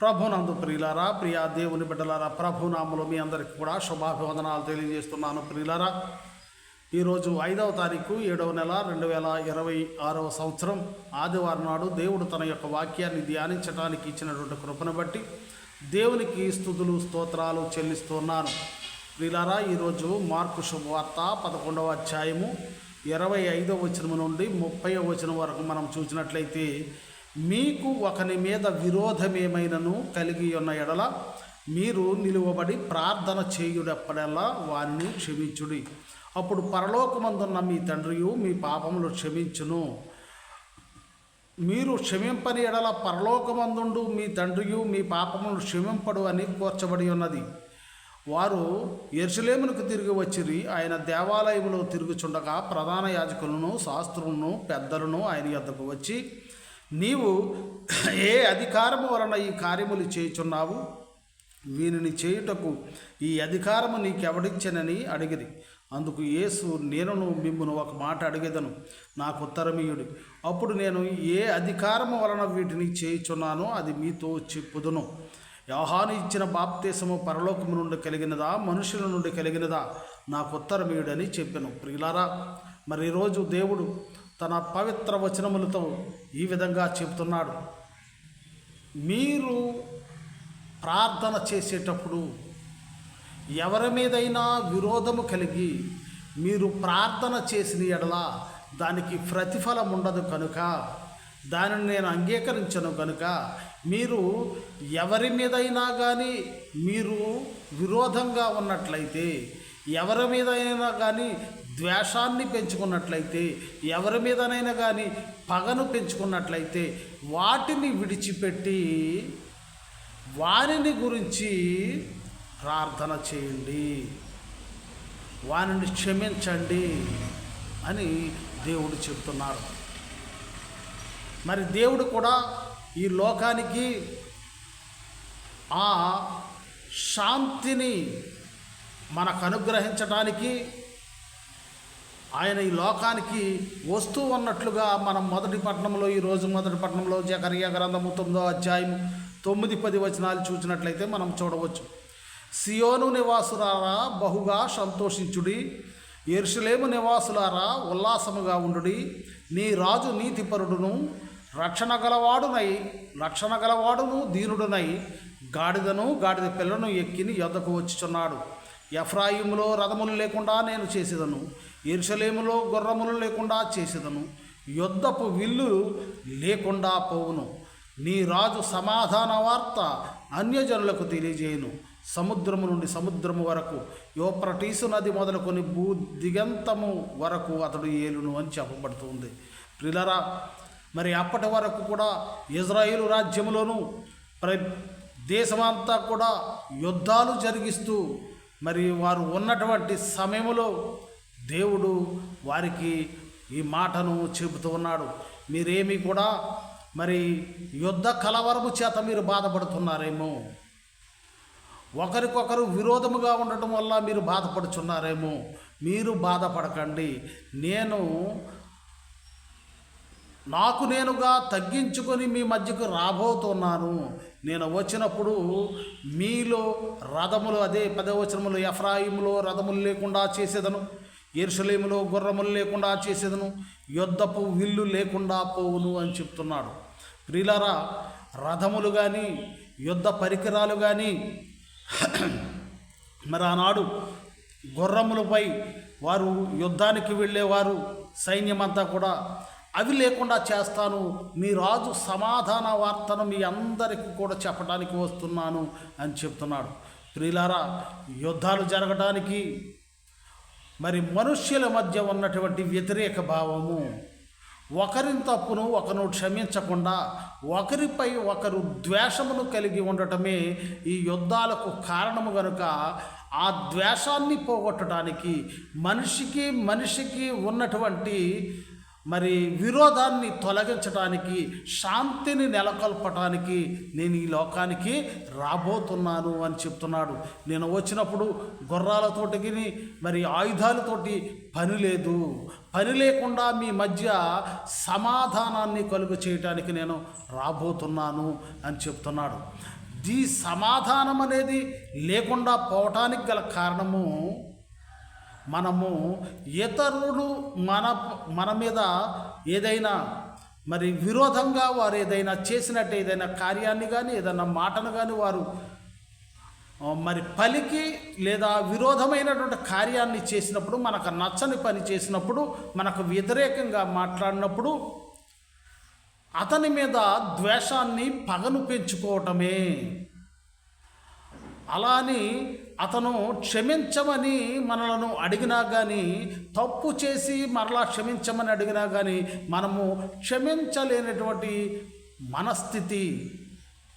ప్రభునందు ప్రియులారా, ప్రియా దేవుని బిడ్డలారా, ప్రభునామములో మీ అందరికీ కూడా శుభాభివందనాలు తెలియజేస్తున్నాను. ప్రియులారా, ఈరోజు 5వ తారీఖు 7వ నెల 2026వ సంవత్సరం ఆదివారం నాడు దేవుడు తన యొక్క వాక్యాన్ని ధ్యానించడానికి ఇచ్చినటువంటి కృపను బట్టి దేవునికి స్తుతులు స్తోత్రాలు చెల్లిస్తున్నాను. ప్రియులారా, ఈరోజు మార్కు శుభవార్త 11వ అధ్యాయము 25వ వచనం నుండి 30వ వచనం వరకు మనం చూసినట్లయితే, మీకు ఒకని మీద విరోధమేమైనను కలిగి ఉన్న ఎడల మీరు నిలువబడి ప్రార్థన చేయుడెప్పుడల్లా వారిని క్షమించుడి. అప్పుడు పరలోకమందున్న మీ తండ్రియు మీ పాపములు క్షమించును. మీరు క్షమింపని ఎడల పరలోకమందుండు మీ తండ్రియు మీ పాపములు క్షమింపడు అని కూర్చబడి ఉన్నది. వారు యెరూషలేమునకు తిరిగి వచ్చిరి. ఆయన దేవాలయంలో తిరుగుచుండగా ప్రధాన యాజకులను శాస్త్రులను పెద్దలను ఆయన యొద్దకు వచ్చి, నీవు ఏ అధికారము వలన ఈ కార్యములు చేయుచున్నావు? వీనిని చేయుటకు ఈ అధికారము నీకెవడిచ్చనని అడిగిరి. అందుకు యేసు, నేనును మిమ్మును ఒక మాట అడిగేదను, నాకు ఉత్తరమీయుడి. అప్పుడు నేను ఏ అధికారము వలన వీటిని చేయుచున్నానో అది మీతో చెప్పుదును. యోహాను ఇచ్చిన బాప్తీసము పరలోకము నుండి కలిగినదా, మనుషుల నుండి కలిగినదా? నాకు ఉత్తరమీయుడని చెప్పెను. ప్రియులారా, మరి ఈరోజు దేవుడు తన పవిత్ర వచనములతో ఈ విధంగా చెబుతున్నాడు. మీరు ప్రార్థన చేసేటప్పుడు ఎవరి మీదైనా విరోధము కలిగి మీరు ప్రార్థన చేసిన ఎడల దానికి ప్రతిఫలం ఉండదు కనుక, దానిని నేను అంగీకరించను కనుక, మీరు ఎవరి మీదైనా కానీ మీరు విరోధంగా ఉన్నట్లయితే, ఎవరి మీదైనా కానీ ద్వేషాన్ని పెంచుకున్నట్లయితే, ఎవరి మీదనైనా కానీ పగను పెంచుకున్నట్లయితే, వాటిని విడిచిపెట్టి వారిని గురించి ప్రార్థన చేయండి, వారిని క్షమించండి అని దేవుడు చెబుతున్నారు. మరి దేవుడు కూడా ఈ లోకానికి ఆ శాంతిని మనకు అనుగ్రహించడానికి ఆయన ఈ లోకానికి వస్తూ ఉన్నట్లుగా మనం ఈరోజు మొదటి పట్టణంలో జకర్యా గ్రంథము 9వ అధ్యాయం 9-10 వచనాలు చూసినట్లయితే మనం చూడవచ్చు. సియోను నివాసులారా బహుగా సంతోషించుడి, యెరూషలేము నివాసులారా ఉల్లాసముగా ఉండుడి. నీ రాజు నీతిపరుడును రక్షణ గలవాడును దీనుడునై గాడిద పిల్లను ఎక్కిని యొద్దకు వచ్చుచున్నాడు. ఎఫ్రాయిములో రథములు లేకుండా నేను చేసేదను, యెరూషలేములో గుర్రములు లేకుండా చేసేదను, యుద్ధపు విల్లు లేకుండా పోవును. నీ రాజు సమాధాన వార్త అన్యజనులకు తెలియజేయును. సముద్రము నుండి సముద్రము వరకు, యూఫ్రటీసు నది మొదలుకొని దిగంతము వరకు అతడు ఏలును అని చెప్పబడుతుంది. ప్రియులారా, మరి అప్పటి వరకు కూడా ఇజ్రాయేలు రాజ్యములోను దేశమంతా కూడా యుద్ధాలు జరిగిస్తూ మరి వారు ఉన్నటువంటి సమయంలో దేవుడు వారికి ఈ మాటను చెబుతూ ఉన్నాడు. మీరేమీ కూడా మరి యుద్ధ కలవరము చేత మీరు బాధపడుతున్నారేమో, ఒకరికొకరు విరోధముగా ఉండటం వల్ల మీరు బాధపడుచున్నారేమో. మీరు బాధపడకండి. నాకు నేనుగా తగ్గించుకొని మీ మధ్యకు రాబోతున్నాను. నేను వచ్చినప్పుడు మీలో రథములు, అదే 10వ వచనములో, ఎఫ్రాయిములో రథములు లేకుండా చేసేదను, యెరూషలేములో గుర్రములు లేకుండా చేసేదను, యుద్ధపు విల్లు లేకుండా పోవును అని చెప్తున్నాడు. ప్రియులారా, రథములు కానీ యుద్ధ పరికరాలు కానీ మరి ఆనాడు గుర్రములపై వారు యుద్ధానికి వెళ్ళేవారు, సైన్యమంతా కూడా, అవి లేకుండా చేస్తాను. మీ రాజు సమాధాన వార్తను మీ అందరికీ కూడా చెప్పడానికి వస్తున్నాను అని చెప్తున్నాడు. ప్రియులారా, యుద్ధాలు జరగడానికి మరి మనుష్యుల మధ్య ఉన్నటువంటి వ్యతిరేక భావము, ఒకరిని తప్పును ఒకరు క్షమించకుండా ఒకరిపై ఒకరు ద్వేషమును కలిగి ఉండటమే ఈ యుద్ధాలకు కారణము గనుక, ఆ ద్వేషాన్ని పోగొట్టడానికి మనిషికి ఉన్నటువంటి మరి విరోధాన్ని తొలగించడానికి, శాంతిని నెలకొల్పటానికి నేను ఈ లోకానికి రాబోతున్నాను అని చెప్తున్నాడు. నేను వచ్చినప్పుడు గుర్రాలతోటి మరి ఆయుధాలతోటి పని లేదు, పని లేకుండా మీ మధ్య సమాధానాన్ని కలుగ చేయటానికి నేను రాబోతున్నాను అని చెప్తున్నాడు. ఈ సమాధానం అనేది లేకుండా పోవటానికి గల కారణము మనము ఇతరులు మన మీద ఏదైనా మరి విరోధంగా వారు ఏదైనా చేసినట్టు ఏదైనా కార్యాన్ని కానీ ఏదైనా మాటను కానీ వారు మరి పలికి లేదా విరోధమైనటువంటి కార్యాన్ని చేసినప్పుడు, మనకు నచ్చని పని చేసినప్పుడు, మనకు వ్యతిరేకంగా మాట్లాడినప్పుడు అతని మీద ద్వేషాన్ని, పగను పెంచుకోవటమే. అలా అని అతను క్షమించమని మనలను అడిగినా కానీ, తప్పు చేసి మరలా క్షమించమని అడిగినా కానీ మనము క్షమించలేనటువంటి మనస్థితి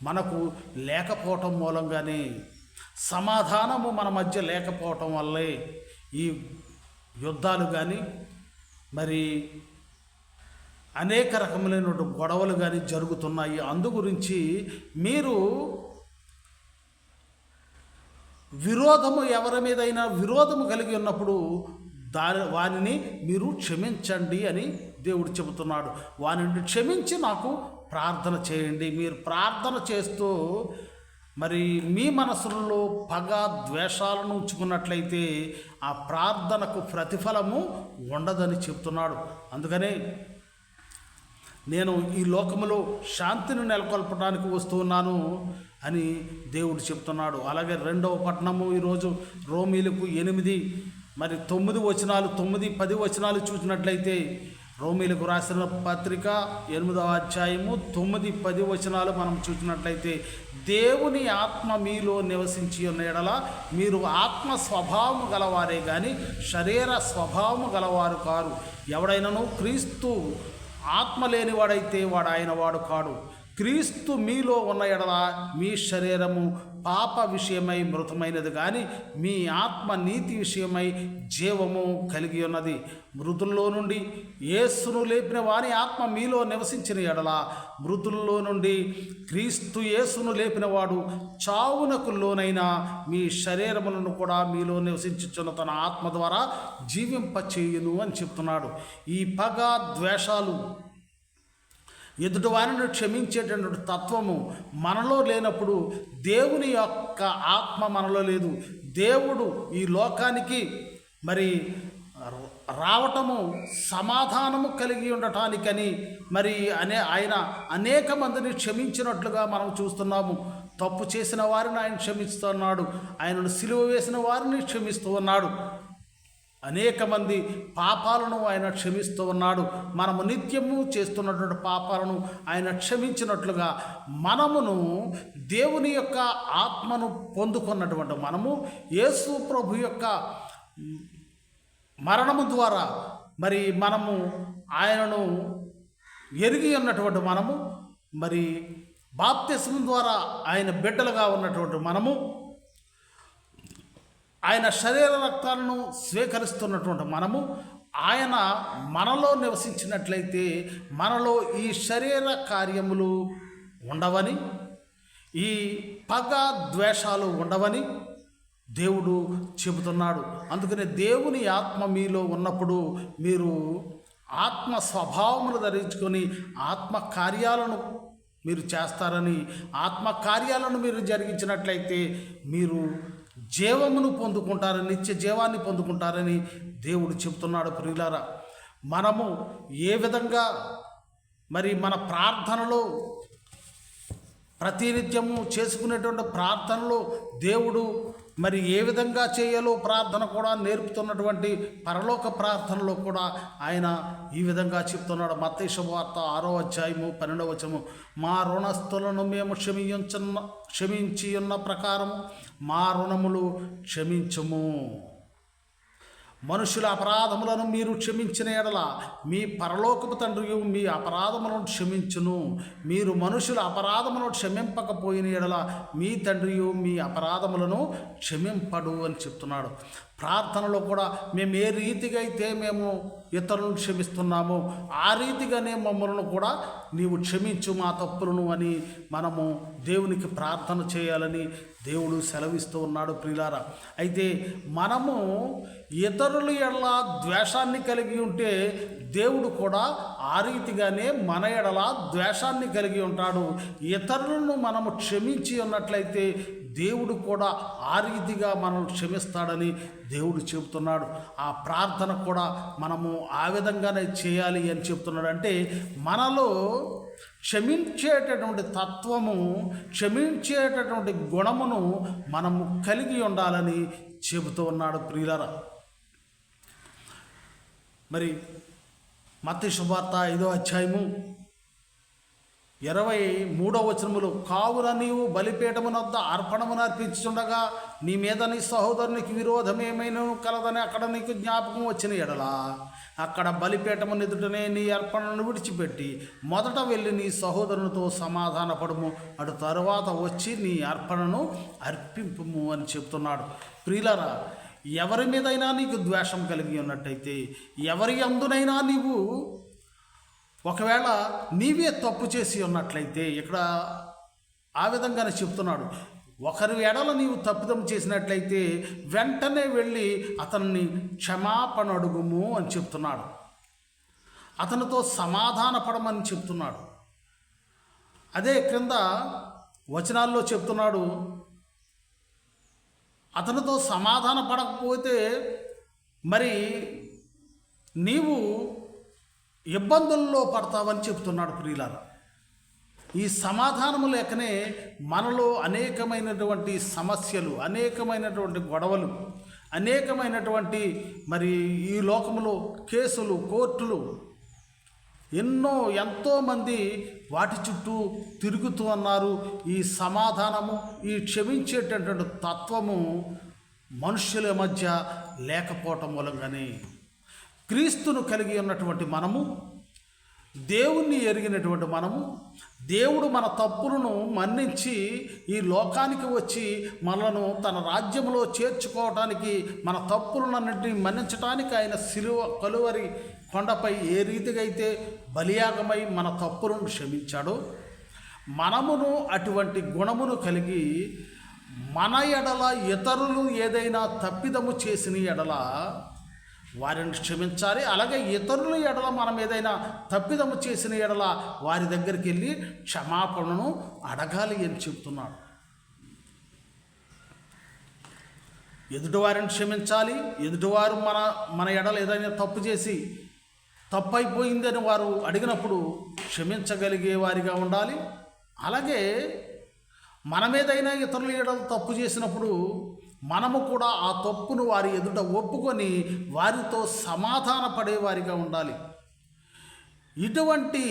మనకు లేకపోవటం మూలంగానే, సమాధానము మన మధ్య లేకపోవటం వల్లే ఈ యుద్ధాలు కానీ మరి అనేక రకములైనటువంటి గొడవలు కానీ జరుగుతున్నాయి. అందు గురించి మీరు విరోధము ఎవరి మీదైనా విరోధము కలిగి ఉన్నప్పుడు వానిని మీరు క్షమించండి అని దేవుడు చెబుతున్నాడు. వానిని క్షమించి నాకు ప్రార్థన చేయండి. మీరు ప్రార్థన చేస్తూ మరి మీ మనసులలో పగ, ద్వేషాలను ఉంచుకున్నట్లయితే ఆ ప్రార్థనకు ప్రతిఫలము ఉండదని చెప్తున్నాడు. అందుకనే నేను ఈ లోకములో శాంతిని నెలకొల్పడానికి వస్తున్నాను అని దేవుడు చెప్తున్నాడు. అలాగే 2వ పట్టణము ఈరోజు రోమీలకు 8 మరి 9 వచనాలు 9-10 వచనాలు చూసినట్లయితే, రోమీలకు రాసిన పత్రిక 8వ అధ్యాయము 9-10 వచనాలు మనం చూసినట్లయితే, దేవుని ఆత్మ మీలో నివసించి ఉన్న ఎడల మీరు ఆత్మ స్వభావము గలవారే కానీ శరీర స్వభావము గలవారు కారు. ఎవడైనను క్రీస్తు ఆత్మ లేనివాడైతే వాడు ఆయన వాడు కాడు. క్రీస్తు మీలో ఉన్న ఎడల మీ శరీరము పాప విషయమై మృతమైనది కానీ మీ ఆత్మ నీతి విషయమై జీవము కలిగి ఉన్నది. మృతుల్లో నుండి యేసును లేపిన వాని ఆత్మ మీలో నివసించిన ఎడల మృతుల్లో నుండి క్రీస్తు యేసును లేపిన వాడు చావునకు లోనైన మీ శరీరములను కూడా మీలో నివసించుచున్న తన ఆత్మ ద్వారా జీవింపచేయును అని చెప్తున్నాడు. ఈ పగ, ద్వేషాలు, ఎదుటివారిని క్షమించేటటువంటి తత్వము మనలో లేనప్పుడు దేవుని యొక్క ఆత్మ మనలో లేదు. దేవుడు ఈ లోకానికి మరి రావటము సమాధానము కలిగి ఉండటానికని మరి ఆయన అనేక మందిని క్షమించినట్లుగా మనం చూస్తున్నాము. తప్పు చేసిన వారిని ఆయన క్షమిస్తున్నాడు. ఆయనను సిలువ వేసిన వారిని క్షమిస్తూ ఉన్నాడు. అనేక మంది పాపాలను ఆయన క్షమిస్తూ ఉన్నాడు. మనము నిత్యము చేస్తున్నటువంటి పాపాలను ఆయన క్షమించినట్లుగా మనమును దేవుని యొక్క ఆత్మను పొందుకున్నటువంటి మనము యేసు ప్రభు యొక్క మరణము ద్వారా మరి మనము ఆయనను ఎరిగి ఉన్నటువంటి మనము, మరి బాప్తిస్మం ద్వారా ఆయన బిడ్డలుగా ఉన్నటువంటి మనము, ఆయన శరీర రక్తాలను స్వీకరిస్తున్నటువంటి మనము, ఆయన మనలో నివసించినట్లయితే మనలో ఈ శరీర కార్యములు ఉండవని, ఈ పగ, ద్వేషాలు ఉండవని దేవుడు చెబుతున్నాడు. అందుకనే దేవుని ఆత్మ మీలో ఉన్నప్పుడు మీరు ఆత్మ స్వభావమును ధరించుకొని ఆత్మ కార్యాలను మీరు చేస్తారని, ఆత్మ కార్యాలను మీరు జరిగించినట్లయితే మీరు జీవమును పొందుకుంటారని, నిత్య జీవాన్ని పొందుకుంటారని దేవుడు చెబుతున్నాడు. ప్రియులారా, మనము ఏ విధంగా మరి మన ప్రార్థనలో ప్రతినిత్యము చేసుకునేటువంటి ప్రార్థనలో దేవుడు మరి ఏ విధంగా చేయాలో ప్రార్థన కూడా నేర్పుతున్నటువంటి పరలోక ప్రార్థనలో కూడా ఆయన ఈ విధంగా చెప్తున్నాడు. మత్తయి శుభవార్త 6వ అధ్యాయము 12వ వచనము, మా రుణస్థులను మేము క్షమించి ఉన్న ప్రకారము మా రుణములు క్షమించుము. మనుషుల అపరాధములను మీరు క్షమించిన ఎడల మీ పరలోకపు తండ్రి మీ అపరాధములను క్షమించును. మీరు మనుషుల అపరాధములను క్షమింపకపోయిన ఎడల మీ తండ్రి మీ అపరాధములను క్షమింపడు అని చెప్తున్నాడు. ప్రార్థనలో కూడా మేము ఏ రీతిగా అయితే మేము ఇతరులను క్షమిస్తున్నామో ఆ రీతిగానే మమ్మల్ని కూడా నీవు క్షమించు మా తప్పులను అని మనము దేవునికి ప్రార్థన చేయాలని దేవుడు సెలవిస్తూ ఉన్నాడు ప్రియులారా. అయితే మనము ఇతరుల ఎడల ద్వేషాన్ని కలిగి ఉంటే దేవుడు కూడా ఆ రీతిగానే మన ఎడల ద్వేషాన్ని కలిగి ఉంటాడు. ఇతరులను మనము క్షమించి ఉన్నట్లయితే దేవుడు కూడా ఆ రీతిగా మనల్ని క్షమిస్తాడని దేవుడు చెబుతున్నాడు. ఆ ప్రార్థన కూడా మనము ఆ విధంగానే చేయాలి అని చెప్తున్నాడు. అంటే మనలో క్షమించేటటువంటి తత్వము, క్షమించేటటువంటి గుణమును మనము కలిగి ఉండాలని చెబుతూ ఉన్నాడు ప్రియులారా. మరి మత్తయి సువార్త 5వ అధ్యాయము 23వ వచనములో, కావున నీవు బలిపీఠమునొద్ద అర్పణమును అర్పించుచుండగా నీ మీద నీ సహోదరునికి విరోధమేమైనా కలదని అక్కడ నీకు జ్ఞాపకం వచ్చిన ఎడలా అక్కడ బలిపీఠము ఎదుటనే నీ అర్పణను విడిచిపెట్టి మొదట వెళ్ళి నీ సహోదరునితో సమాధానపడము, అటు తరువాత వచ్చి నీ అర్పణను అర్పింపుము అని చెప్తున్నాడు. ప్రియులారా, ఎవరి మీదైనా నీకు ద్వేషం కలిగి ఉన్నట్టయితే, ఎవరి అందునైనా నీవు ఒకవేళ నీవే తప్పు చేసి ఉన్నట్లయితే, ఇక్కడ ఆ విధంగానే చెప్తున్నాడు, ఒకరి ఎడల నీవు తప్పిదం చేసినట్లయితే వెంటనే వెళ్ళి అతన్ని క్షమాపణ అడుగుము అని చెప్తున్నాడు. అతనితో సమాధాన పడమని చెప్తున్నాడు. అదే క్రింద వచనాల్లో చెప్తున్నాడు, అతనితో సమాధాన పడకపోతే మరి నీవు ఇబ్బందుల్లో పడతావని చెప్తున్నాడు ప్రియులారా. ఈ సమాధానము లేకనే మనలో అనేకమైనటువంటి సమస్యలు, అనేకమైనటువంటి గొడవలు, అనేకమైనటువంటి మరి ఈ లోకంలో కేసులు, కోర్టులు ఎంతోమంది వాటి చుట్టూ తిరుగుతూ అన్నారు. ఈ సమాధానము, ఈ క్షమించేటటువంటి తత్వము మనుష్యుల మధ్య లేకపోవటం మూలంగానే క్రీస్తును కలిగి ఉన్నటువంటి మనము, దేవుణ్ణి ఎరిగినటువంటి మనము, దేవుడు మన తప్పులను మన్నించి ఈ లోకానికి వచ్చి మనలను తన రాజ్యంలో చేర్చుకోవటానికి, మన తప్పులన్నింటినీ మన్నించడానికి ఆయన శిలువ కలువరి కొండపై ఏ రీతిగా అయితే బలియాగమై మన తప్పులను క్షమించాడో, మనమును అటువంటి గుణమును కలిగి మన ఎడల ఇతరులు ఏదైనా తప్పిదము చేసిన ఎడల వారిని క్షమించాలి. అలాగే ఇతరుల ఎడల మనం ఏదైనా తప్పిదము చేసిన ఎడల వారి దగ్గరికి వెళ్ళి క్షమాపణను అడగాలి అని చెప్తున్నాడు. ఎదుటివారిని క్షమించాలి. ఎదుటివారు మన ఎడల ఏదైనా తప్పు చేసి తప్పు అయిపోయిందని వారు అడిగినప్పుడు క్షమించగలిగే వారిగా ఉండాలి. అలాగే మనమేదైనా ఇతరుల ఎడల తప్పు చేసినప్పుడు మనము కూడా ఆ తప్పును వారి ఎదుట ఒప్పుకొని వారితో సమాధాన పడేవారిగా ఉండాలి. ఇటువంటి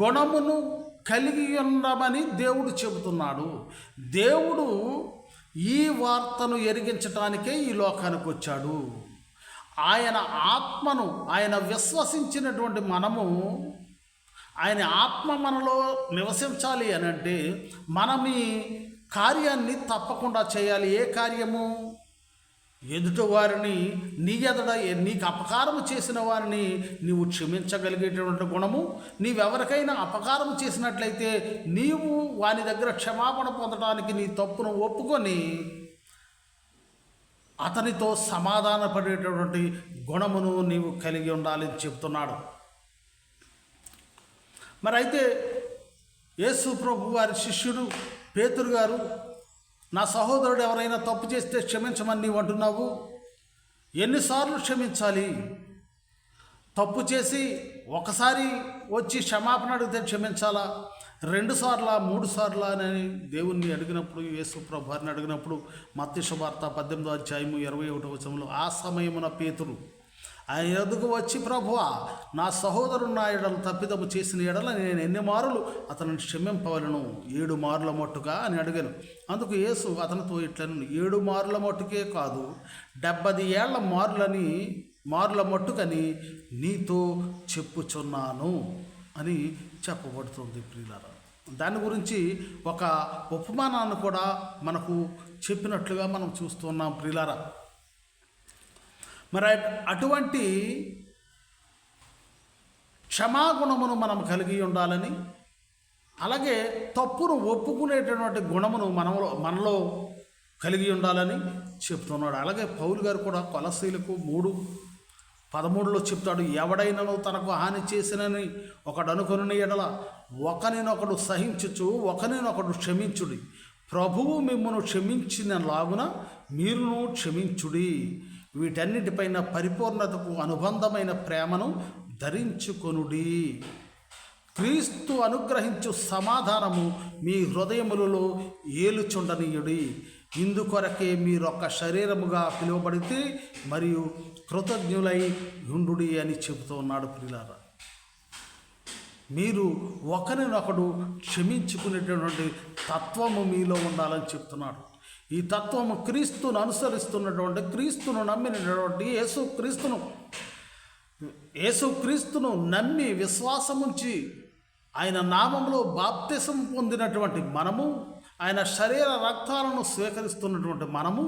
గుణమును కలిగి ఉండమని దేవుడు చెబుతున్నాడు. దేవుడు ఈ వార్తను ఎరిగించటానికే ఈ లోకానికి వచ్చాడు. ఆయన ఆత్మను ఆయన విశ్వసించినటువంటి మనము, ఆయన ఆత్మ మనలో నివసించాలి అని అంటే మనం ఈ కార్యాన్ని తప్పకుండా చేయాలి. ఏ కార్యము? ఎదుటి వారిని నీ ఎదుట నీకు అపకారం చేసిన వారిని నీవు క్షమించగలిగేటువంటి గుణము, నీవెవరికైనా అపకారం చేసినట్లయితే నీవు వాని దగ్గర క్షమాపణ పొందడానికి నీ తప్పును ఒప్పుకొని అతనితో సమాధాన పడేటటువంటి గుణమును నీవు కలిగి ఉండాలని చెప్తున్నాడు. మరి అయితే యేసు ప్రభు వారి శిష్యుడు పేతురు గారు, నా సహోదరుడు ఎవరైనా తప్పు చేస్తే క్షమించమని నీవు అంటున్నావు, ఎన్నిసార్లు క్షమించాలి? తప్పు చేసి ఒకసారి వచ్చి క్షమాపణ అడిగితే క్షమించాలా, 2 సార్లా, 3 సార్లా అని దేవుణ్ణి అడిగినప్పుడు, యేసు ప్రభు వారిని అడిగినప్పుడు మత్తయి సువార్త 18వ అధ్యాయము 21వ వచనంలో, ఆ సమయమున పేతురు ఆయన ఎదుగు వచ్చి, ప్రభువా, నా సహోదరుడు నా ఎడలు తప్పిదము చేసిన ఎడల నేను ఎన్ని మారులు అతనిని క్షమింపవలను? 7 మారుల మట్టుగా అని అడిగాను. అందుకు యేసు అతనితో ఇట్లను, 7 మారుల మట్టుకే కాదు, 70 ఏళ్ల మారుల మట్టుకని నీతో చెప్పుచున్నాను అని చెప్పబడుతుంది ప్రియులారా. దాని గురించి ఒక ఉపమానాన్ని కూడా మనకు చెప్పినట్లుగా మనం చూస్తున్నాం ప్రియులారా. మరి అటువంటి క్షమాగుణమును మనం కలిగి ఉండాలని, అలాగే తప్పును ఒప్పుకునేటటువంటి గుణమును మనలో కలిగి ఉండాలని చెప్తున్నాడు. అలాగే పౌలు గారు కూడా కొలస్సీలకు 3:13 చెప్తాడు, ఎవడైనను తనకు హాని చేసినని ఒకడు అనుకొనిన ఎడల ఒకనినొకడు సహించుచు ఒకనినొకడు క్షమించుడి, ప్రభువు మిమ్మును క్షమించిన లాగున మీరును క్షమించుడి, వీటన్నిటిపైన పరిపూర్ణతకు అనుబంధమైన ప్రేమను ధరించుకొనుడి. క్రీస్తు అనుగ్రహించు సమాధానము మీ హృదయములలో ఏలుచుండనీయుడి, ఇందుకొరకే మీరొక్క శరీరముగా పిలువబడితే మరియు కృతజ్ఞులై ఉండుడి అని చెబుతూ ఉన్నాడు. ప్రియులారా, మీరు ఒకరినొకడు క్షమించుకునేటటువంటి తత్వము మీలో ఉండాలని చెప్తున్నాడు. ఈ తత్వము క్రీస్తును అనుసరిస్తున్నటువంటి, క్రీస్తును నమ్మినటువంటి, యేసుక్రీస్తును నమ్మి విశ్వాసముంచి ఆయన నామంలో బాప్తిసం పొందినటువంటి మనము, ఆయన శరీర రక్తాలను స్వీకరిస్తున్నటువంటి మనము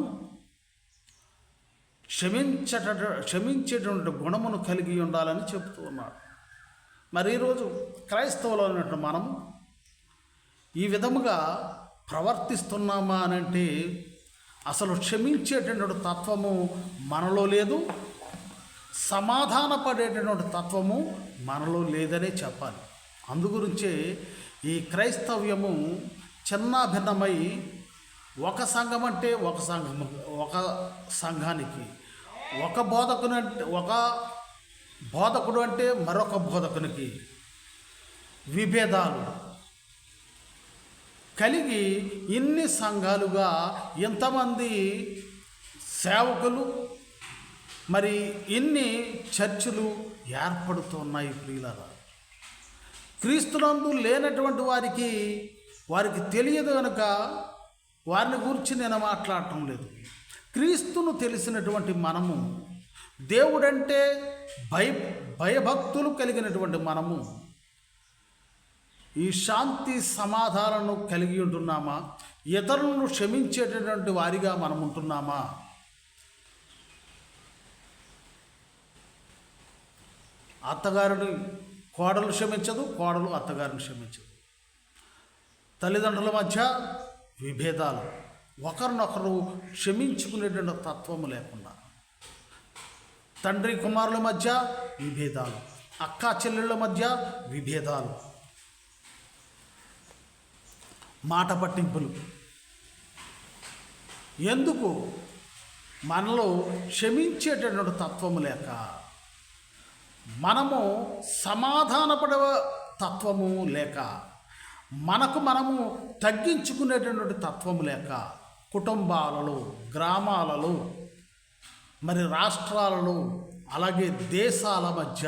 క్షమించేటువంటి గుణమును కలిగి ఉండాలని చెబుతూ ఉన్నాడు. మరి ఈరోజు క్రైస్తవులు అన్నట్టు మనము ఈ విధముగా ప్రవర్తిస్తున్నామా అనంటే అసలు క్షమించేటటువంటి తత్వము మనలో లేదు, సమాధాన పడేటటువంటి తత్వము మనలో లేదనే చెప్పాలి. అందుగురించే ఈ క్రైస్తవ్యము చిన్న భిన్నమై ఒక సంఘం అంటే ఒక సంఘానికి, ఒక బోధకుడు అంటే మరొక బోధకునికి విభేదాలు కలిగి ఇన్ని సంఘాలుగా ఇంతమంది సేవకులు, మరి ఇన్ని చర్చిలు ఏర్పడుతున్నాయి. ప్రియులారా, క్రీస్తునందు లేనటువంటి వారికి తెలియదు కనుక వారిని గురించి నేను మాట్లాడటం లేదు. క్రీస్తును తెలిసినటువంటి మనము, దేవుడంటే భయభక్తులు కలిగినటువంటి మనము ఈ శాంతి సమాధానాలను కలిగి ఉంటున్నామా? ఇతరులను క్షమించేటటువంటి వారిగా మనం ఉంటున్నామా? అత్తగారిని కోడలు క్షమించదు, కోడలు అత్తగారిని క్షమించదు. తల్లిదండ్రుల మధ్య విభేదాలు, ఒకరినొకరు క్షమించుకునేటువంటి తత్వము లేకుండా, తండ్రి కుమారుల మధ్య విభేదాలు, అక్కా చెల్లెళ్ళ మధ్య విభేదాలు, మాట పట్టింపులు. ఎందుకు? మనలో క్షమించేటటువంటి తత్వము లేక, మనము సమాధానపడే తత్వము లేక, మనము తగ్గించుకునేటటువంటి తత్వము లేక, కుటుంబాలలో, గ్రామాలలో, మరి రాష్ట్రాలలో, అలాగే దేశాల మధ్య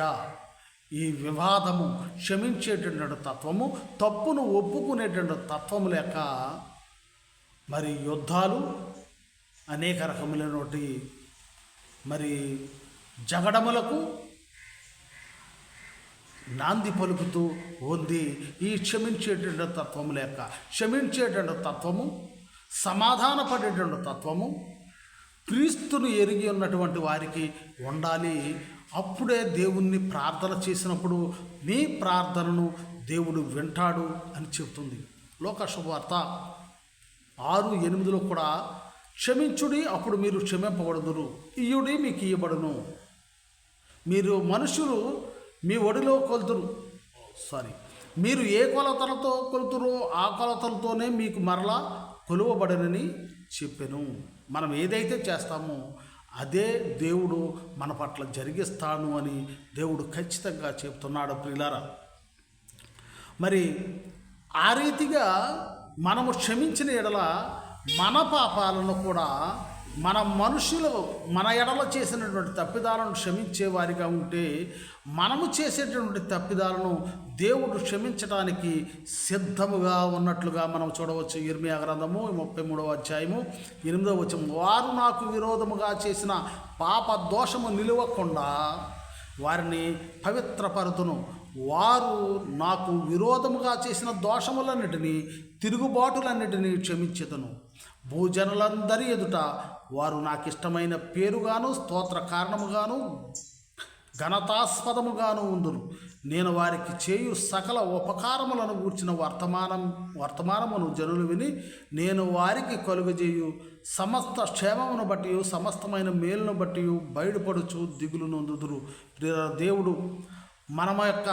ఈ వివాదము, క్షమించేటటువంటి తత్వము, తప్పును ఒప్పుకునేటువంటి తత్వము లేక మరి యుద్ధాలు, అనేక రకములైనటువంటి మరి జగడములకు నాంది పలుకుతూ ఉంది. ఈ క్షమించేటువంటి తత్వము లేక, క్షమించేటువంటి తత్వము, సమాధాన పడేటువంటి తత్వము క్రీస్తును ఎరిగి ఉన్నటువంటి వారికి ఉండాలి. అప్పుడే దేవుణ్ణి ప్రార్థన చేసినప్పుడు మీ ప్రార్థనను దేవుడు వింటాడు అని చెబుతుంది. లోక శుభవార్త 6:8 కూడా, క్షమించుడి అప్పుడు మీరు క్షమింపబడుదురు, ఇయ్యుడి మీకు ఇయ్యబడును, మీరు మనుషులు మీ ఒడిలో మీరు ఏ కొలతలతో కొలుతురో ఆ కొలతలతోనే మీకు మరలా కొలువబడనని చెప్పెను. మనం ఏదైతే చేస్తామో అదే దేవుడు మన పట్ల జరిగిస్తాను అని దేవుడు ఖచ్చితంగా చెప్తున్నాడు. ప్రియులారా, మరి ఆ రీతిగా మనము క్షమించిన ఎడల మన పాపాలను కూడా మన ఎడల చేసినటువంటి తప్పిదాలను క్షమించే వారిగా ఉంటే, మనము చేసేటటువంటి తప్పిదాలను దేవుడు క్షమించడానికి సిద్ధముగా ఉన్నట్లుగా మనం చూడవచ్చు. ఇర్మియా గ్రంథము 33వ అధ్యాయము 8వ వచనం, వారు నాకు విరోధముగా చేసిన పాప దోషము నిలువకుండా వారిని పవిత్రపరుతును, వారు నాకు విరోధముగా చేసిన దోషములన్నిటినీ తిరుగుబాటులన్నిటినీ క్షమించెదను. భూజనులందరి ఎదుట వారు నాకు ఇష్టమైన పేరుగాను స్తోత్ర కారణముగాను ఘనతాస్పదముగాను ఉందురు. నేను వారికి చేయు సకల ఉపకారములను గూర్చిన వర్తమానమును జనులు విని నేను వారికి కలుగజేయు సమస్త క్షేమమును బట్టి సమస్తమైన మేలును బట్టి బయటపడుచు దిగులు నొందుదురు. దేవుడు మన యొక్క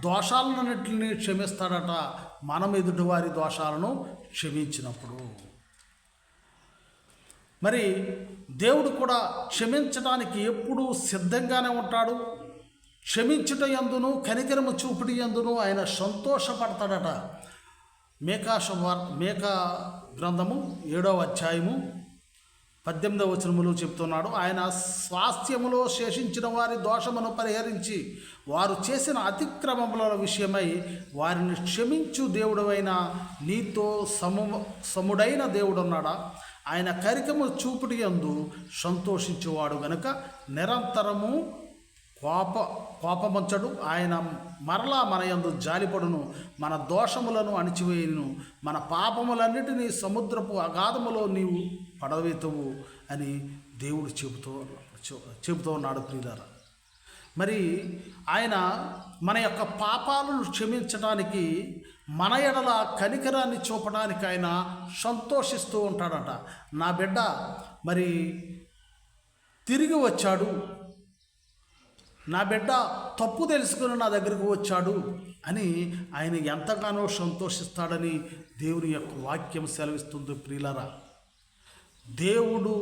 దోషాలన్నింటినీ క్షమిస్తాడట, మనం ఎదుటివారి దోషాలను క్షమించినప్పుడు. మరి దేవుడు కూడా క్షమించడానికి ఎప్పుడూ సిద్ధంగానే ఉంటాడు. క్షమించుట యందును కనికరము చూపుటి యందును ఆయన సంతోషపడతాడట. మేకా గ్రంథము 7వ అధ్యాయము 18వ వచనములో చెప్తున్నాడు, ఆయన స్వాస్థ్యములో శేషించిన వారి దోషమును పరిహరించి వారు చేసిన అతిక్రమముల విషయమై వారిని క్షమించు దేవుడైన నీతో సముడైన దేవుడున్నాడా? ఆయన కరికము చూపుటి యందు సంతోషించేవాడు గనుక నిరంతరము కోపమంచడు. ఆయన మరలా మన యందు జాలిపడును, మన దోషములను అణిచివేయును, మన పాపములన్నిటినీ సముద్రపు అగాధములో నీవు పడవేతువు అని దేవుడు చెబుతూ ఉన్నాడు. ప్రియులారా, మరి ఆయన మన యొక్క పాపాలను క్షమించడానికి, మన ఎడల కనికరాన్ని చూపడానికి ఆయన సంతోషిస్తూ ఉంటాడట. నా బిడ్డ మరి తిరిగి వచ్చాడు, నా బిడ్డ తప్పు తెలుసుకుని నా దగ్గరకు వచ్చాడు అని ఆయన ఎంతగానో సంతోషిస్తాడని దేవుని యొక్క వాక్యం సెలవిస్తుంది. ప్రియులారా, దేవుడు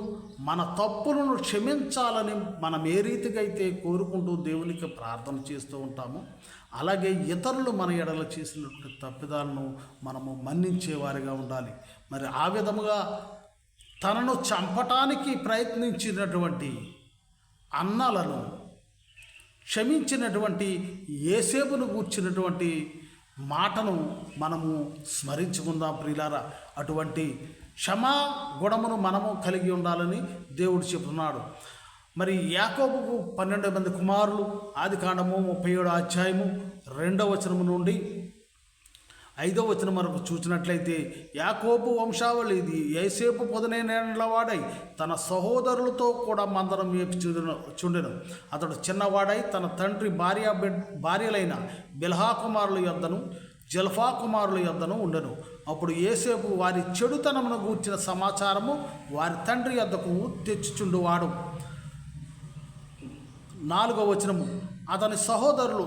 మన తప్పులను క్షమించాలని మనం ఏ రీతిగా అయితే కోరుకుంటూ దేవునికి ప్రార్థన చేస్తూ ఉంటామో, అలాగే ఇతరులు మన ఎడల చేసినటువంటి తప్పిదాలను మనము మన్నించేవారిగా ఉండాలి. మరి ఆ విధముగా తనను చంపటానికి ప్రయత్నించినటువంటి అన్నలను క్షమించినటువంటి యేసేపును గూర్చినటువంటి మాటను మనము స్మరించుకుందాం. ప్రియులారా, అటువంటి క్షమా గుణమును మనము కలిగి ఉండాలని దేవుడు చెప్తున్నాడు. మరి యాకోబుకు 12 మంది కుమారులు, ఆదికాండము 37వ అధ్యాయము 2వ వచనము నుండి 5వ వచనం వరకు చూసినట్లయితే, యాకోబు వంశావళి ఇది. యోసేపు 15 వాడై తన సహోదరులతో కూడా మందరం మేపి చుండెను. అతడు చిన్నవాడై తన తండ్రి భార్యలైన బిల్హా కుమారుల యొద్దను జల్ఫా కుమారుల యొద్దను ఉండెను. అప్పుడు యోసేపు వారి చెడుతనమును గూర్చిన సమాచారము వారి తండ్రి యొద్దకు తెచ్చుచుండువాడు. 4వ వచనము, అతని సహోదరులు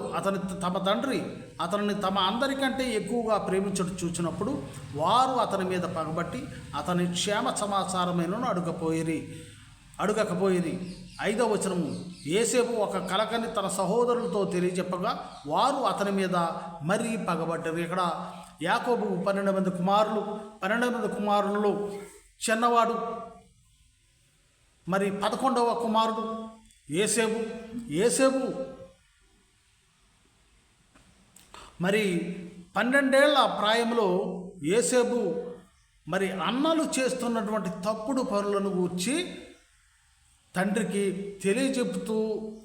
తమ తండ్రి అతనిని తమ అందరికంటే ఎక్కువగా ప్రేమించడం చూచినప్పుడు వారు అతని మీద పగబట్టి అతని క్షేమ సమాచారమైనను అడుగకపోయిరి. 5వ వచనము, యోసేపు ఒక కలకని తన సహోదరులతో తెలియజెప్పగా వారు అతని మీద మరీ పగబడ్డారు. ఇక్కడ యాకోబు 12 మంది కుమారులు, 12 మంది కుమారులలో చిన్నవాడు, మరి 11వ కుమారుడు యోసేపు మరి 12 ఏళ్ల ప్రాయంలో యోసేపు మరి అన్నలు చేస్తున్నటువంటి తప్పుడు పనులను గూర్చి తండ్రికి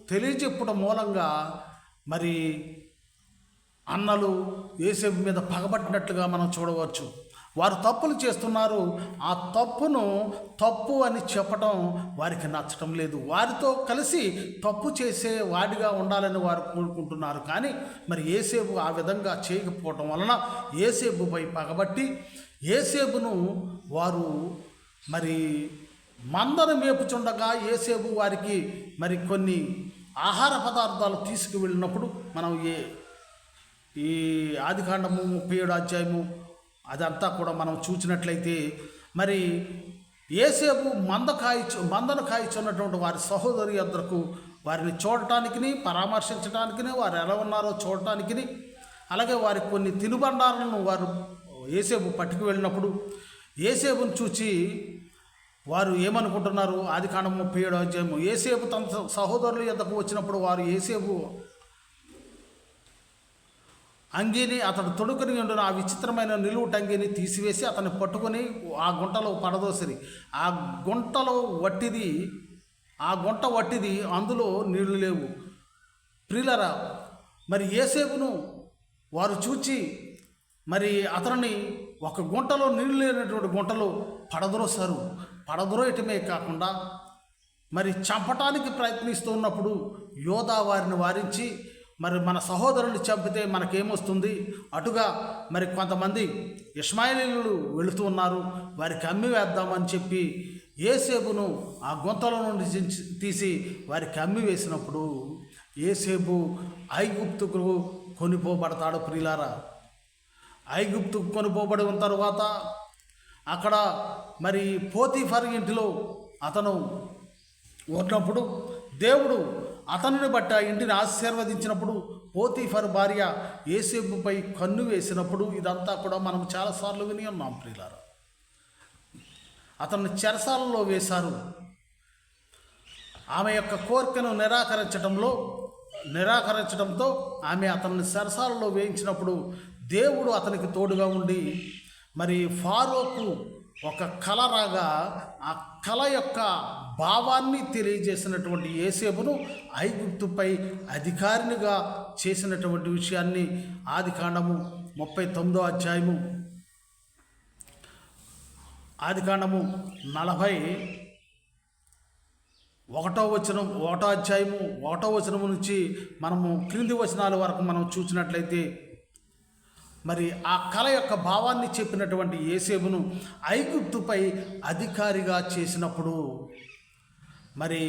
తెలియజెప్పడం మూలంగా మరి అన్నలు యోసేపు మీద పగబట్టినట్లుగా మనం చూడవచ్చు. వారు తప్పులు చేస్తున్నారు, ఆ తప్పును తప్పు అని చెప్పడం వారికి నచ్చటం లేదు. వారితో కలిసి తప్పు చేసే వాడిగా ఉండాలని వారు కోరుకుంటున్నారు. కానీ మరి యోసేపు ఆ విధంగా చేయకపోవటం వలన యోసేపుపై పగబట్టి యోసేపును వారు మరి మందను మేపుచుండగా యోసేపు వారికి మరి కొన్ని ఆహార పదార్థాలు తీసుకువెళ్ళినప్పుడు మనం ఈ ఆదికాండము 37వ అధ్యాయము అదంతా కూడా మనం చూసినట్లయితే మరి యోసేపు మందను కాయిచున్నటువంటి వారి సహోదరి యొద్దకు వారిని చూడటానికి, పరామర్శించడానికి, వారు ఎలా ఉన్నారో చూడటానికి, అలాగే వారికి కొన్ని తినుబండారాలను వారు యోసేపు పట్టుకు వెళ్ళినప్పుడు యోసేపును చూచి వారు ఏమనుకుంటున్నారు? ఆదికాండం 37వ అధ్యాయము, యోసేపు తన సహోదరుల యొద్దకు వచ్చినప్పుడు వారు యోసేపు అంగీని అతడు తొడుకుని ఉండిన ఆ విచిత్రమైన నిలువుట అంగీని తీసివేసి అతన్ని పట్టుకొని ఆ గుంటలో పడదోసిరి. ఆ గుంట వట్టిది, అందులో నీళ్లు లేవు. ప్రియులరా, మరి యోసేపును వారు చూచి మరి అతనిని ఒక గుంటలో నీళ్ళు లేనటువంటి గుంటలో పడద్రోసారు. పడద్రోయటమే కాకుండా మరి చంపటానికి ప్రయత్నిస్తున్నప్పుడు యోధా వారిని వారించి, మరి మన సహోదరుని చంపితే మనకేమొస్తుంది, అటుగా మరి కొంతమంది ఇష్మాయేలీయులు వెళుతూ ఉన్నారు, వారికి అమ్మి వేద్దామని చెప్పి యోసేపును ఆ గుంతలో నుండి తీసి వారికి అమ్మి వేసినప్పుడు యోసేపు ఐగుప్తుకు కొనిపోబడతాడు. ప్రియులారా, ఐగుప్తుకు కొనిపోబడి ఉన్న తర్వాత అక్కడ మరి పోతీఫర్ ఇంటిలో అతను ఉన్నప్పుడు దేవుడు అతనిని బట్టి ఆ ఇంటిని ఆశీర్వదించినప్పుడు పోతీఫర్ భార్య యోసేపుపై కన్ను వేసినప్పుడు ఇదంతా కూడా మనం చాలాసార్లు విని ఉన్నాం. ప్రియులారా, అతన్ని చెరసాలలో వేశారు. ఆమె యొక్క కోరికను నిరాకరించడంతో ఆమె అతన్ని చెరసాలలో వేయించినప్పుడు దేవుడు అతనికి తోడుగా ఉండి మరి ఫారోకు ఒక కల రాగా ఆ కల యొక్క భావాన్ని తెలియజేసినటువంటి యోసేపును ఐగుప్తుపై అధికారినిగా చేసినటువంటి విషయాన్ని ఆదికాండము 39వ అధ్యాయము 1 అధ్యాయము 1వ వచనము నుంచి మనము క్రింది వచనాల వరకు మనం చూసినట్లయితే మరి ఆ కళ యొక్క భావాన్ని చెప్పినటువంటి యోసేపును ఐగుప్తుపై అధికారిగా చేసినప్పుడు మరి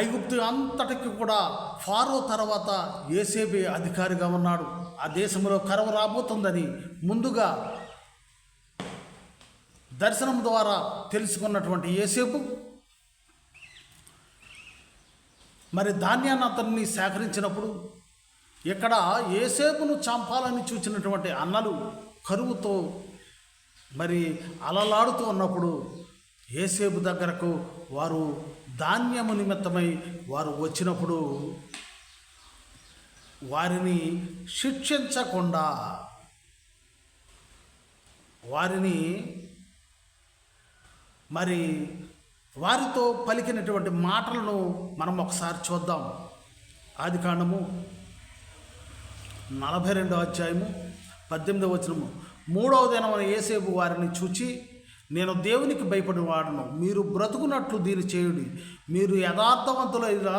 ఐగుప్తు అంతటికి కూడా ఫారో తర్వాత యోసేపే అధికారిగా ఉన్నాడు. ఆ దేశంలో కరువు రాబోతుందని ముందుగా దర్శనం ద్వారా తెలుసుకున్నటువంటి యోసేపు మరి ధాన్యాన్ని అతన్ని సేకరించినప్పుడు ఇక్కడ యోసేపును చంపాలని చూచినటువంటి అన్నలు కరువుతో మరి అలలాడుతూ ఉన్నప్పుడు యోసేపు దగ్గరకు వారు ధాన్యము నిమిత్తమై వారు వచ్చినప్పుడు వారిని శిక్షించకుండా వారిని మరి వారితో పలికినటువంటి మాటలను మనం ఒకసారి చూద్దాం. ఆదికాండము 42వ అధ్యాయము 18వ వచనము. 3వ దినమున యోసేపు వారిని చూచి, నేను దేవునికి భయపడి వాడను, మీరు బ్రతుకున్నట్లు దీన్ని చేయుడి. మీరు యథార్థవంతులైన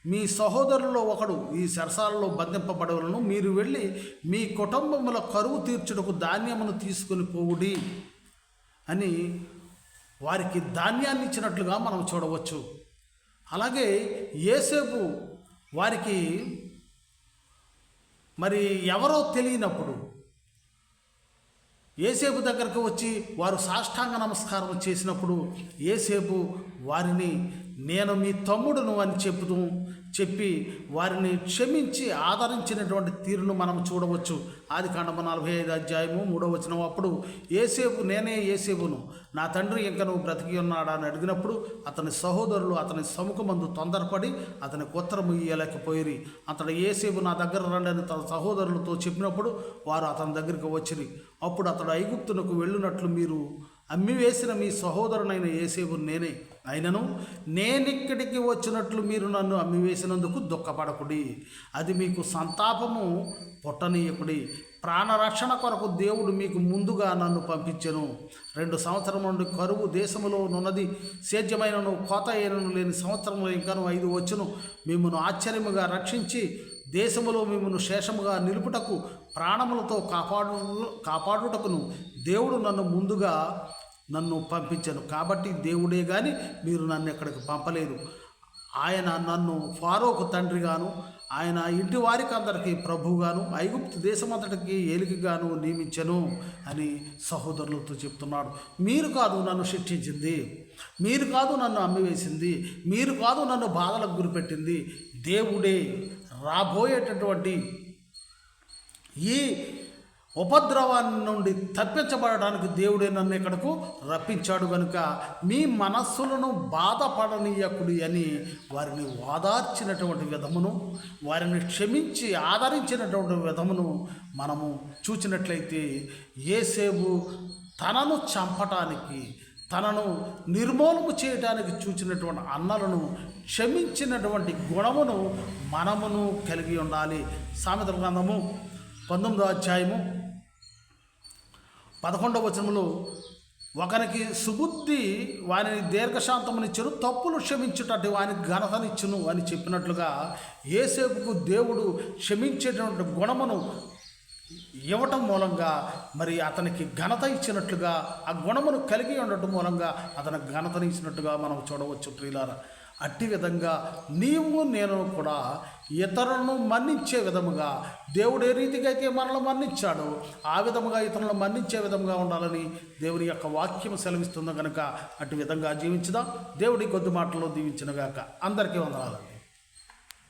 మీ సహోదరుల్లో ఒకడు ఈ చెరసాలలో బంధింపబడవలను. మీరు వెళ్ళి మీ కుటుంబముల కరువు తీర్చుటకు ధాన్యమును తీసుకొని పోవుడి అని వారికి ధాన్యాన్ని ఇచ్చినట్లుగా మనం చూడవచ్చు. అలాగే యోసేపు వారికి మరి ఎవరో తెలియనప్పుడు యోసేపు దగ్గరకు వచ్చి వారు సాష్టాంగ నమస్కారం చేసినప్పుడు యోసేపు వారిని నేను మీ తమ్ముడును అని చెప్పి వారిని క్షమించి ఆదరించినటువంటి తీరును మనం చూడవచ్చు. ఆదికాండము 45వ అధ్యాయము 3వ వచనం. అప్పుడు యోసేపు, నేనే యోసేపును, నా తండ్రి ఇంకా నువ్వు బ్రతికి ఉన్నాడా అని అడిగినప్పుడు అతని సహోదరులు అతని సముఖమందు తొందరపడి అతనికి ఉత్తరము ఇయ్యలేకపోయిరి. అతడు యోసేపు నా దగ్గర రండి అని తన సహోదరులతో చెప్పినప్పుడు వారు అతని దగ్గరికి వచ్చిరి. అప్పుడు అతడు ఐగుప్తునకు వెళ్ళినట్లు మీరు అమ్మివేసిన మీ సహోదరునైన యోసేపు నేనే. అయినను నేనిక్కడికి వచ్చినట్లు మీరు నన్ను అమ్మివేసినందుకు దుఃఖపడకుడి, అది మీకు సంతాపము పుట్టనీయకుడి. ప్రాణరక్షణ కొరకు దేవుడు మీకు ముందుగా నన్ను పంపించెను. 2 సంవత్సరం నుండి కరువు దేశములో నున్నది, సేద్యమైనను కోత అయినను లేని సంవత్సరంలో ఇంకను 5 వచ్చును. మిమ్మను ఆశ్చర్యముగా రక్షించి దేశములో మిమ్మను శేషముగా నిలుపుటకు ప్రాణములతో కాపాడుటకును దేవుడు నన్ను పంపించను. కాబట్టి దేవుడే కానీ మీరు నన్ను ఎక్కడికి పంపలేదు. ఆయన నన్ను ఫారోకు తండ్రిగాను, ఆయన ఇంటి వారికి అందరికీ ప్రభువుగాను, ఐగుప్తు దేశమంతటికి ఏలికగాను నియమించను అని సహోదరులతో చెప్తున్నాడు. మీరు కాదు నన్ను శిక్షించింది, మీరు కాదు నన్ను అమ్మివేసింది, మీరు కాదు నన్ను బాధలకు గురిపెట్టింది, దేవుడే. రాబోయేటటువంటి ఈ ఉపద్రవాన్ని నుండి తప్పించబడడానికి దేవుడే నన్ను ఇక్కడకు రప్పించాడు కనుక మీ మనస్సులను బాధపడనీయకుడి అని వారిని ఓదార్చినటువంటి విధమును, వారిని క్షమించి ఆదరించినటువంటి విధమును మనము చూసినట్లయితే యోసేపు తనను చంపటానికి తనను నిర్మూలము చేయడానికి చూచినటువంటి అన్నలను క్షమించినటువంటి గుణమును మనమును కలిగి ఉండాలి. సామెతల గ్రంథము 19వ అధ్యాయము 11వ వచనములో ఒకనికి సుబుద్ధి వానిని దీర్ఘశాంతమునిచ్చును, తప్పులు క్షమించుటట్టు వానికి ఘనతనిచ్చును అని చెప్పినట్లుగా యోసేపుకు దేవుడు క్షమించేటువంటి గుణమును ఇవ్వటం మూలంగా మరి అతనికి ఘనత ఇచ్చినట్లుగా, ఆ గుణమును కలిగి ఉండటం మూలంగా అతనికి ఘనతని ఇచ్చినట్టుగా మనం చూడవచ్చు ప్రియులారా. అట్టి విధంగా నీవు నేను కూడా ఇతరులను మన్నించే విధముగా దేవుడు ఏ రీతిగా అయితే మనల్ని మన్నించాడో ఆ విధముగా ఇతరులను మన్నించే విధంగా ఉండాలని దేవుని యొక్క వాక్యం సెలవిస్తుందో కనుక అట్టి విధంగా జీవించుదాం. దేవుడి కొద్ది మాటల్లో దీవించినగాక. అందరికీ వందనాలు.